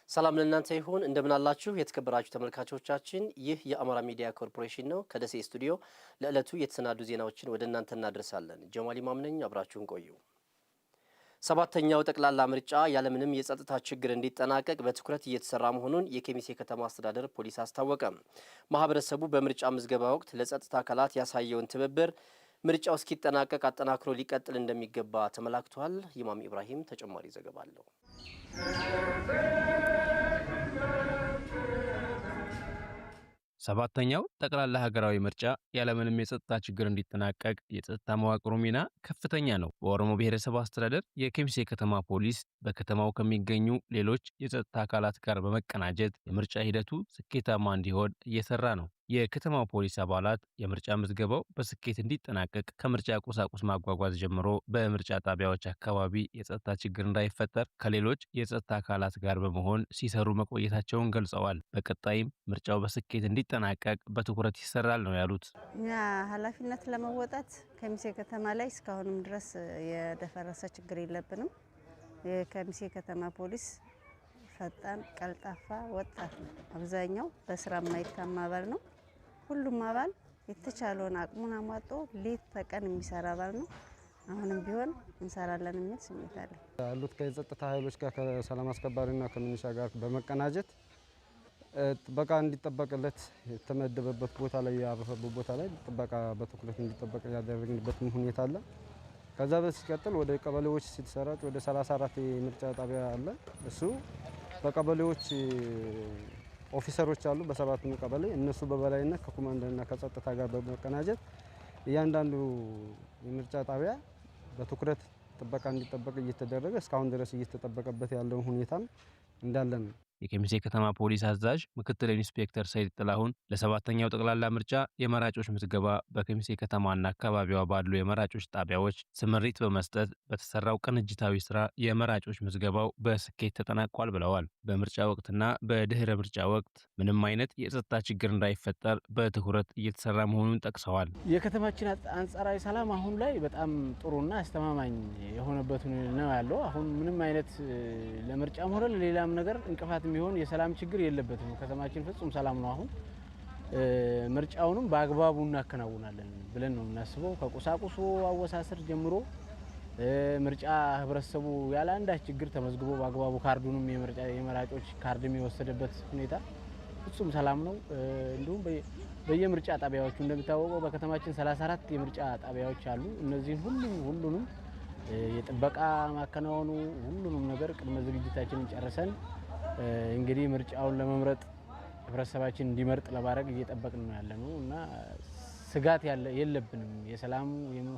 ሰላም ለእናንተ ይሁን እንደምን አላችሁ የተከበራችሁ ተመልካቾቻችን ይህ የአማራ ሚዲያ ኮርፖሬሽን ነው ከደሴ ስቱዲዮ ለዕለቱ የተሰናዱ ዜናዎችን ወደ እናንተ እናደርሳለን ጀማሊ ማምነኝ አብራችሁን ቆዩ ሰባተኛው ጠቅላላ ምርጫ ያለምንም የጸጥታ ችግር እንዲጠናቀቅ በትኩረት እየተሰራ መሆኑን የኬሚሴ ከተማ አስተዳደር ፖሊስ አስታወቀ ማህበረሰቡ በምርጫ ምዝገባ ወቅት ለጸጥታ አካላት ያሳየውን ትብብር ምርጫው እስኪጠናቀቅ አጠናክሮ ሊቀጥል እንደሚገባ ተመላክቷል ኢማም ኢብራሂም ተጨማሪ ዘገባ አለው ሰባተኛው ጠቅላላ ሀገራዊ ምርጫ ያለምንም የጸጥታ ችግር እንዲጠናቀቅ የጸጥታ መዋቅሩ ሚና ከፍተኛ ነው። በኦሮሞ ብሔረሰብ አስተዳደር የኬሚሴ ከተማ ፖሊስ በከተማው ከሚገኙ ሌሎች የጸጥታ አካላት ጋር በመቀናጀት የምርጫ ሂደቱ ስኬታማ እንዲሆን እየሰራ ነው። የከተማው ፖሊስ አባላት የምርጫ ምዝገባው በስኬት እንዲጠናቀቅ ከምርጫ ቁሳቁስ ማጓጓዝ ጀምሮ በምርጫ ጣቢያዎች አካባቢ የጸጥታ ችግር እንዳይፈጠር ከሌሎች የጸጥታ አካላት ጋር በመሆን ሲሰሩ መቆየታቸውን ገልጸዋል። በቀጣይም ምርጫው በስኬት እንዲጠናቀቅ በትኩረት ይሰራል ነው ያሉት። እኛ ኃላፊነት ለመወጣት ከሚሴ ከተማ ላይ እስካሁንም ድረስ የደፈረሰ ችግር የለብንም። የከሚሴ ከተማ ፖሊስ ፈጣን ቀልጣፋ ወጣት ነው። አብዛኛው በስራ የማይታማ አባል ነው። ሁሉም አባል የተቻለውን አቅሙን አሟጦ ሌት ተቀን የሚሰራ አባል ነው። አሁንም ቢሆን እንሰራለን የሚል ስሜት አለ። ያሉት ከጸጥታ ኃይሎች ጋር ከሰላም አስከባሪና ከሚኒሻ ጋር በመቀናጀት ጥበቃ እንዲጠበቅለት የተመደበበት ቦታ ላይ ያረፈበት ቦታ ላይ ጥበቃ በትኩረት እንዲጠበቅ ያደረግንበት ሁኔታ አለ። ከዛ በሲቀጥል ወደ ቀበሌዎች ሲተሰራጭ ወደ 34 የምርጫ ጣቢያ አለ። እሱ በቀበሌዎች ኦፊሰሮች አሉ በሰባቱ ቀበሌ እነሱ በበላይነት ከኮማንደርና ከጸጥታ ጋር በመቀናጀት እያንዳንዱ የምርጫ ጣቢያ በትኩረት ጥበቃ እንዲጠበቅ እየተደረገ እስካሁን ድረስ እየተጠበቀበት ያለው ሁኔታም እንዳለ ነው። የኬሚሴ ከተማ ፖሊስ አዛዥ ምክትል ኢንስፔክተር ሰይድ ጥላሁን ለሰባተኛው ጠቅላላ ምርጫ የመራጮች ምዝገባ በኬሚሴ ከተማና አካባቢዋ ባሉ የመራጮች ጣቢያዎች ስምሪት በመስጠት በተሰራው ቅንጅታዊ ስራ የመራጮች ምዝገባው በስኬት ተጠናቋል ብለዋል። በምርጫ ወቅትና በድህረ ምርጫ ወቅት ምንም አይነት የጸጥታ ችግር እንዳይፈጠር በትኩረት እየተሰራ መሆኑን ጠቅሰዋል። የከተማችን አንጻራዊ ሰላም አሁን ላይ በጣም ጥሩና አስተማማኝ የሆነበት ነው ያለው። አሁን ምንም አይነት ለምርጫም ሆነ ለሌላም ነገር እንቅፋት የሚሆን የሰላም ችግር የለበትም። ከተማችን ፍጹም ሰላም ነው። አሁን ምርጫውንም በአግባቡ እናከናውናለን ብለን ነው የምናስበው። ከቁሳቁሱ አወሳሰር ጀምሮ ምርጫ ህብረተሰቡ ያለ አንዳች ችግር ተመዝግቦ በአግባቡ ካርዱንም የመራጮች ካርድም የወሰደበት ሁኔታ ፍጹም ሰላም ነው። እንዲሁም በየምርጫ ጣቢያዎቹ እንደሚታወቀው በከተማችን 34 የምርጫ ጣቢያዎች አሉ። እነዚህን ሁሉንም የጥበቃ ማከናወኑ ሁሉንም ነገር ቅድመ ዝግጅታችንን ጨርሰን እንግዲህ ምርጫውን ለመምረጥ ህብረተሰባችን እንዲመርጥ ለማድረግ እየጠበቅን ነው ያለነው እና ስጋት የለብንም። የሰላም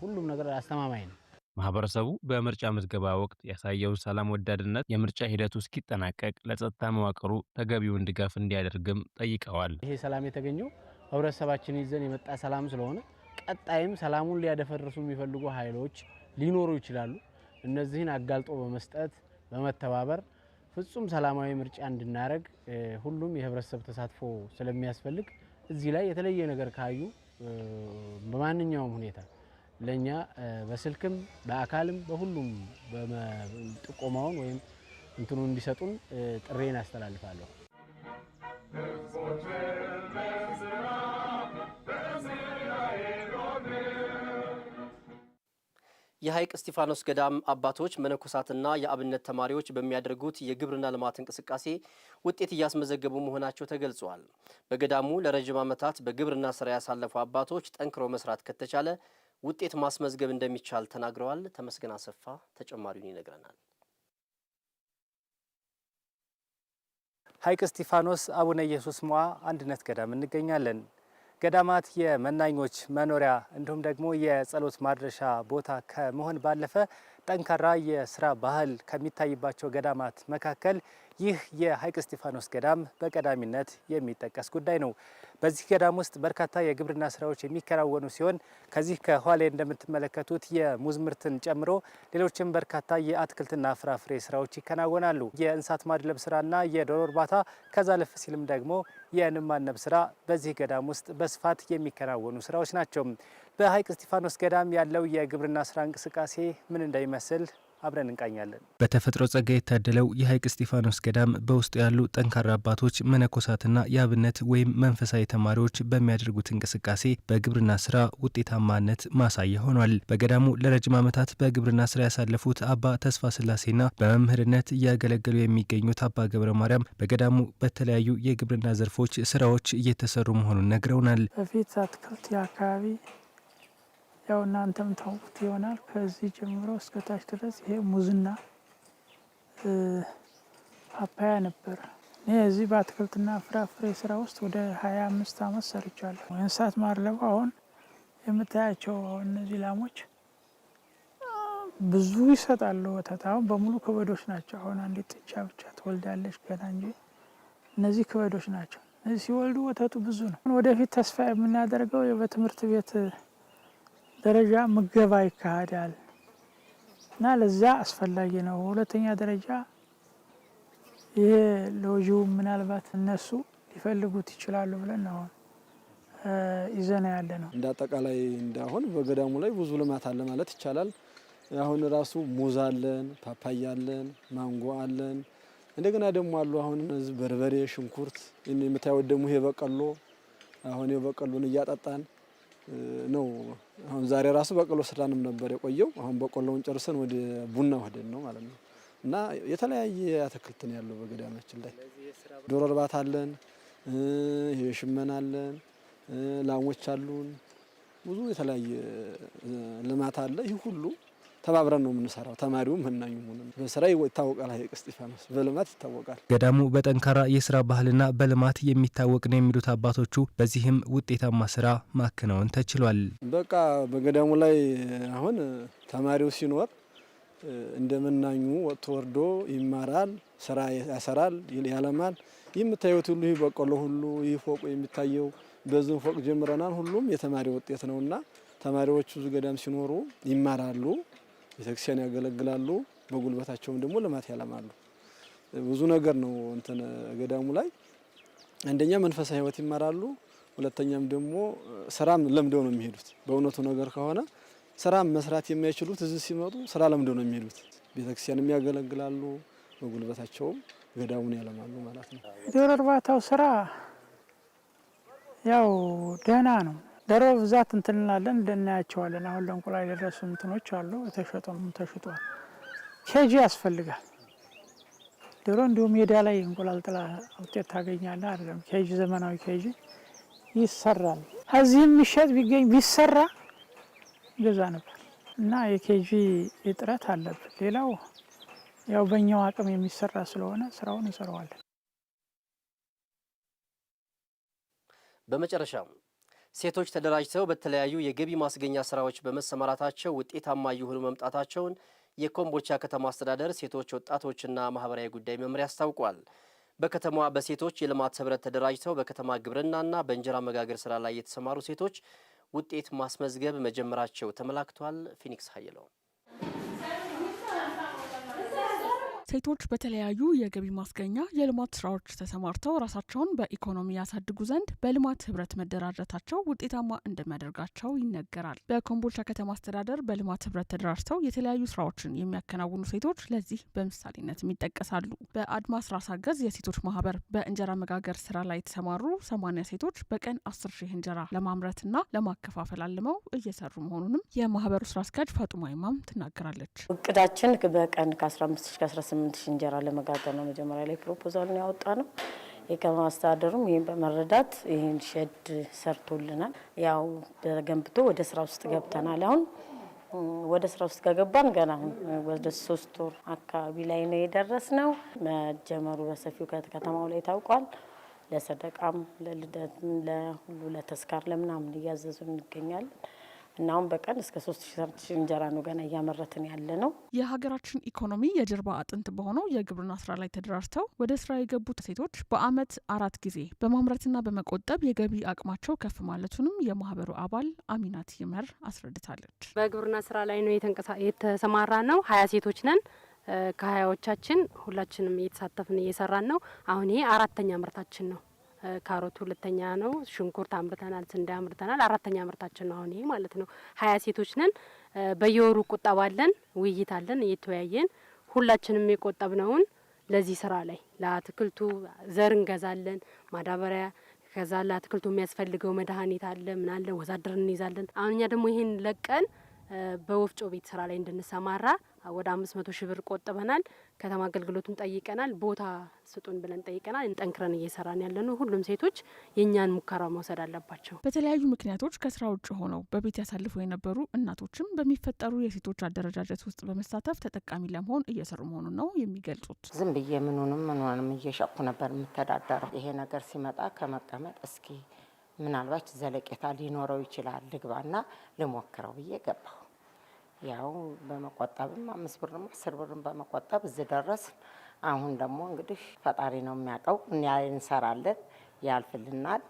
ሁሉም ነገር አስተማማኝ ነው። ማህበረሰቡ በምርጫ ምዝገባ ወቅት ያሳየውን ሰላም ወዳድነት የምርጫ ሂደቱ እስኪጠናቀቅ ለጸጥታ መዋቅሩ ተገቢውን ድጋፍ እንዲያደርግም ጠይቀዋል። ይሄ ሰላም የተገኘው ህብረተሰባችን ይዘን የመጣ ሰላም ስለሆነ ቀጣይም ሰላሙን ሊያደፈርሱ የሚፈልጉ ኃይሎች ሊኖሩ ይችላሉ። እነዚህን አጋልጦ በመስጠት በመተባበር ፍጹም ሰላማዊ ምርጫ እንድናረግ ሁሉም የህብረተሰብ ተሳትፎ ስለሚያስፈልግ እዚህ ላይ የተለየ ነገር ካዩ በማንኛውም ሁኔታ ለኛ በስልክም በአካልም በሁሉም ጥቆማውን ወይም እንትኑ እንዲሰጡን ጥሬን አስተላልፋለሁ። የሐይቅ እስጢፋኖስ ገዳም አባቶች መነኮሳትና የአብነት ተማሪዎች በሚያደርጉት የግብርና ልማት እንቅስቃሴ ውጤት እያስመዘገቡ መሆናቸው ተገልጿል። በገዳሙ ለረጅም ዓመታት በግብርና ስራ ያሳለፉ አባቶች ጠንክሮ መስራት ከተቻለ ውጤት ማስመዝገብ እንደሚቻል ተናግረዋል። ተመስገን አሰፋ ተጨማሪውን ይነግረናል። ሐይቅ እስጢፋኖስ አቡነ ኢየሱስ ሞዐ አንድነት ገዳም እንገኛለን። ገዳማት የመናኞች መኖሪያ እንዲሁም ደግሞ የጸሎት ማድረሻ ቦታ ከመሆን ባለፈ ጠንካራ የስራ ባህል ከሚታይባቸው ገዳማት መካከል ይህ የሐይቅ እስጢፋኖስ ገዳም በቀዳሚነት የሚጠቀስ ጉዳይ ነው። በዚህ ገዳም ውስጥ በርካታ የግብርና ስራዎች የሚከናወኑ ሲሆን ከዚህ ከኋላ እንደምትመለከቱት የሙዝ ምርትን ጨምሮ ሌሎችም በርካታ የአትክልትና ፍራፍሬ ስራዎች ይከናወናሉ። የእንስሳት ማድለብ ስራና የዶሮ እርባታ ከዛ ለፍ ሲልም ደግሞ የንብ ማነብ ስራ በዚህ ገዳም ውስጥ በስፋት የሚከናወኑ ስራዎች ናቸው። በሐይቅ እስጢፋኖስ ገዳም ያለው የግብርና ስራ እንቅስቃሴ ምን እንደሚመስል አብረን እንቃኛለን። በተፈጥሮ ጸጋ የታደለው የሐይቅ እስጢፋኖስ ገዳም በውስጡ ያሉ ጠንካራ አባቶች፣ መነኮሳትና የአብነት ወይም መንፈሳዊ ተማሪዎች በሚያደርጉት እንቅስቃሴ በግብርና ስራ ውጤታማነት ማሳያ ሆኗል። በገዳሙ ለረጅም ዓመታት በግብርና ስራ ያሳለፉት አባ ተስፋ ስላሴና በመምህርነት እያገለገሉ የሚገኙት አባ ገብረ ማርያም በገዳሙ በተለያዩ የግብርና ዘርፎች ስራዎች እየተሰሩ መሆኑን ነግረውናል። በፊት አትክልት አካባቢ ያው እናንተም ታውቁት ይሆናል። ከዚህ ጀምሮ እስከ ታች ድረስ ይሄ ሙዝና ፓፓያ ነበር። እኔ እዚህ በአትክልትና ፍራፍሬ ስራ ውስጥ ወደ 25 ዓመት ሰርቻለሁ። እንስሳት ማርለቡ አሁን የምታያቸው እነዚህ ላሞች ብዙ ይሰጣሉ ወተት። አሁን በሙሉ ክበዶች ናቸው። አሁን አንዲት ጥጃ ብቻ ትወልዳለች ገና እንጂ እነዚህ ክበዶች ናቸው። እነዚህ ሲወልዱ ወተቱ ብዙ ነው። ወደፊት ተስፋ የምናደርገው በትምህርት ቤት ደረጃ ምገባ ይካሄዳል እና ለዛ አስፈላጊ ነው። ሁለተኛ ደረጃ ይሄ ሎጂው ምናልባት እነሱ ሊፈልጉት ይችላሉ ብለን አሁን ይዘና ያለ ነው። እንደ አጠቃላይ እንዳሁን በገዳሙ ላይ ብዙ ልማት አለ ማለት ይቻላል። አሁን ራሱ ሙዝ አለን፣ ፓፓያ አለን፣ ማንጎ አለን። እንደገና ደግሞ አሉ አሁን እነዚህ በርበሬ፣ ሽንኩርት የምታዩት ደግሞ ይሄ በቀሎ አሁን የበቀሎን እያጠጣን ነው። አሁን ዛሬ ራሱ በቀሎ ስራንም ነበር የቆየው። አሁን በቀሎውን ጨርሰን ወደ ቡና ሄደን ነው ማለት ነው። እና የተለያየ አትክልት ነው ያለው በገዳማችን ላይ። ዶሮ እርባታ አለን፣ ይሄ ሽመና አለን፣ ላሞች አሉን፣ ብዙ የተለያየ ልማት አለ። ይህ ሁሉ ተባብረን ነው የምንሰራው። ተማሪውም መናኙም ሆነ በስራ ይታወቃል። ሐይቅ እስጢፋኖስ በልማት ይታወቃል። ገዳሙ በጠንካራ የስራ ባህልና በልማት የሚታወቅ ነው የሚሉት አባቶቹ፣ በዚህም ውጤታማ ስራ ማከናወን ተችሏል። በቃ በገዳሙ ላይ አሁን ተማሪው ሲኖር እንደመናኙ ወጥቶ ወርዶ ይማራል፣ ስራ ያሰራል፣ ያለማል። የምታዩት ሁሉ ይህ በቀሎ ሁሉ ይህ ፎቅ የሚታየው በዚህ ፎቅ ጀምረናል። ሁሉም የተማሪ ውጤት ነውና ተማሪዎቹ ገዳም ሲኖሩ ይማራሉ፣ ቤተክርስቲያን ያገለግላሉ፣ በጉልበታቸውም ደግሞ ልማት ያለማሉ። ብዙ ነገር ነው እንትን ገዳሙ ላይ አንደኛ መንፈሳዊ ህይወት ይማራሉ፣ ሁለተኛም ደግሞ ስራም ለምደው ነው የሚሄዱት። በእውነቱ ነገር ከሆነ ስራም መስራት የማይችሉት እዚህ ሲመጡ ስራ ለምደው ነው የሚሄዱት። ቤተክርስቲያንም ያገለግላሉ፣ በጉልበታቸውም ገዳሙን ያለማሉ ማለት ነው። ዶሮ እርባታው ስራ ያው ደህና ነው። ዶሮ ብዛት እንትን እንላለን እንደናያቸዋለን። አሁን ለእንቁላል የደረሱ እንትኖች አሉ፣ ተሸጧል። ኬጂ ያስፈልጋል። ዶሮ እንዲሁም ሜዳ ላይ እንቁላል ጥላ ውጤት ታገኛለህ አይደለም። ኬጂ ዘመናዊ ኬጂ ይሰራል። እዚህም የሚሸጥ ቢገኝ ቢሰራ ገዛ ነበር እና የኬጂ እጥረት አለብን። ሌላው ያው በእኛው አቅም የሚሰራ ስለሆነ ስራውን እንሰራዋለን። በመጨረሻም ሴቶች ተደራጅተው በተለያዩ የገቢ ማስገኛ ስራዎች በመሰማራታቸው ውጤታማ እየሆኑ መምጣታቸውን የኮምቦልቻ ከተማ አስተዳደር ሴቶች ወጣቶችና ማህበራዊ ጉዳይ መምሪያ አስታውቋል። በከተማዋ በሴቶች የልማት ህብረት ተደራጅተው በከተማ ግብርናና በእንጀራ መጋገር ስራ ላይ የተሰማሩ ሴቶች ውጤት ማስመዝገብ መጀመራቸው ተመላክቷል። ፊኒክስ ሀይለው ሴቶች በተለያዩ የገቢ ማስገኛ የልማት ስራዎች ተሰማርተው ራሳቸውን በኢኮኖሚ ያሳድጉ ዘንድ በልማት ህብረት መደራጀታቸው ውጤታማ እንደሚያደርጋቸው ይነገራል። በኮምቦልቻ ከተማ አስተዳደር በልማት ህብረት ተደራጅተው የተለያዩ ስራዎችን የሚያከናውኑ ሴቶች ለዚህ በምሳሌነት ይጠቀሳሉ። በአድማስ ራስ አገዝ የሴቶች ማህበር በእንጀራ መጋገር ስራ ላይ የተሰማሩ 80 ሴቶች በቀን 10,000 እንጀራ ለማምረትና ለማከፋፈል አልመው እየሰሩ መሆኑንም የማህበሩ ስራ አስኪያጅ ፋጡማ ኢማም ትናገራለች። እቅዳችን በቀን ከ15 እስከ 18 እንጀራ ለመጋገር ነው። መጀመሪያ ላይ ፕሮፖዛሉን ያወጣ ነው። የከተማ አስተዳደሩም ይህን በመረዳት ይህን ሼድ ሰርቶልናል። ያው በገንብቶ ወደ ስራ ውስጥ ገብተናል። አሁን ወደ ስራ ውስጥ ከገባን ገና አሁን ወደ 3 ወር አካባቢ ላይ ነው የደረስነው። መጀመሩ በሰፊው ከተማው ላይ ታውቋል። ለሰደቃም፣ ለልደትም፣ ለሁሉ ለተስካር ለምናምን እያዘዙ እንገኛለን። እና አሁን በቀን እስከ 3,000 እንጀራ ነው ገና እያመረትን ያለ ነው። የሀገራችን ኢኮኖሚ የጀርባ አጥንት በሆነው የግብርና ስራ ላይ ተደራጅተው ወደ ስራ የገቡት ሴቶች በአመት 4 ጊዜ በማምረትና በመቆጠብ የገቢ አቅማቸው ከፍ ማለቱንም የማህበሩ አባል አሚናት ይመር አስረድታለች። በግብርና ስራ ላይ ነው የተሰማራ ነው። 20 ሴቶች ነን። ከ20ዎቻችን ሁላችንም እየተሳተፍን እየሰራን ነው። አሁን ይሄ 4ኛ ምርታችን ነው። ካሮት ሁለተኛ ነው። ሽንኩርት አምርተናል፣ ስንዴ አምርተናል። አራተኛ ምርታችን ነው አሁን ይሄ ማለት ነው። 20 ሴቶች ነን። በየወሩ ቁጠባ አለን፣ ውይይት አለን፣ እየተወያየን ሁላችንም የቆጠብነውን ለዚህ ስራ ላይ ለአትክልቱ ዘር እንገዛለን፣ ማዳበሪያ ከዛ ለአትክልቱ የሚያስፈልገው መድኃኒት አለ፣ ምን አለ፣ ወዛደር እንይዛለን። አሁን እኛ ደግሞ ይሄን ለቀን በወፍጮ ቤት ስራ ላይ እንድንሰማራ ወደ 500 ሺህ ብር ቆጥበናል። ከተማ አገልግሎቱን ጠይቀናል፣ ቦታ ስጡን ብለን ጠይቀናል። እንጠንክረን እየሰራን ያለነው ሁሉም ሴቶች የኛን ሙከራ መውሰድ አለባቸው። በተለያዩ ምክንያቶች ከስራ ውጭ ሆነው በቤት ያሳልፉ የነበሩ እናቶችም በሚፈጠሩ የሴቶች አደረጃጀት ውስጥ በመሳተፍ ተጠቃሚ ለመሆን እየሰሩ መሆኑን ነው የሚገልጹት። ዝም ብዬ ምኑንም እየሸኩ ነበር የምተዳደረው። ይሄ ነገር ሲመጣ ከመቀመጥ እስኪ ምናልባት ዘለቄታ ሊኖረው ይችላል ልግባና ልሞክረው ብዬ ገባሁ። ያው በመቆጠብም 5 ብርም 10 ብርም በመቆጠብ እዚህ ደረስ። አሁን ደግሞ እንግዲህ ፈጣሪ ነው የሚያውቀው። እኛ እንሰራለን፣ ያልፍልናል፣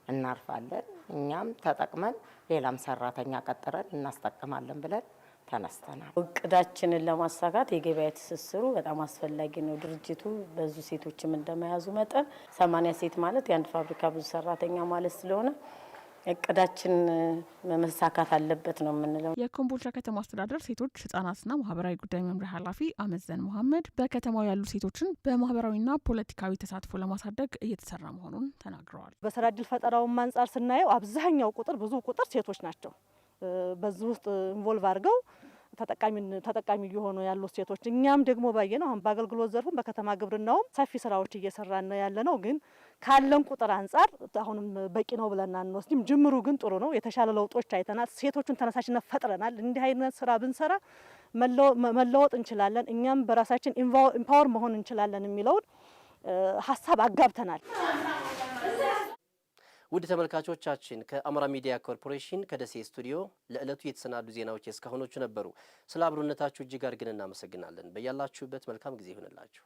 እናርፋለን። እኛም ተጠቅመን ሌላም ሰራተኛ ቀጥረን እናስጠቅማለን ብለን ተነስተናል። እቅዳችንን ለማሳካት የገበያ ትስስሩ በጣም አስፈላጊ ነው። ድርጅቱ ብዙ ሴቶችም እንደመያዙ መጠን 80 ሴት ማለት የአንድ ፋብሪካ ብዙ ሰራተኛ ማለት ስለሆነ እቅዳችን መሳካት አለበት ነው የምንለው። የኮምቦልቻ ከተማ አስተዳደር ሴቶች ህጻናትና ማህበራዊ ጉዳይ መምሪያ ኃላፊ አመዘን መሐመድ በከተማው ያሉ ሴቶችን በማህበራዊና ፖለቲካዊ ተሳትፎ ለማሳደግ እየተሰራ መሆኑን ተናግረዋል። በስራ እድል ፈጠራውን አንጻር ስናየው አብዛኛው ቁጥር ብዙ ቁጥር ሴቶች ናቸው። በዚህ ውስጥ ኢንቮልቭ አድርገው ተጠቃሚ እየሆኑ ያሉ ሴቶች እኛም ደግሞ ባየነው አሁን በአገልግሎት ዘርፉም በከተማ ግብርናውም ሰፊ ስራዎች እየሰራን ያለ ነው። ግን ካለን ቁጥር አንጻር አሁንም በቂ ነው ብለን አንወስድም። ጅምሩ ግን ጥሩ ነው። የተሻለ ለውጦች አይተናል። ሴቶችን ተነሳሽነት ፈጥረናል። እንዲህ አይነት ስራ ብንሰራ መለወጥ እንችላለን፣ እኛም በራሳችን ኢምፓወር መሆን እንችላለን የሚለውን ሀሳብ አጋብተናል። ውድ ተመልካቾቻችን ከአማራ ሚዲያ ኮርፖሬሽን ከደሴ ስቱዲዮ ለዕለቱ የተሰናዱ ዜናዎች እስካሁኖቹ ነበሩ። ስለ አብሮነታችሁ እጅግ አድርገን እናመሰግናለን። በያላችሁበት መልካም ጊዜ ይሁንላችሁ።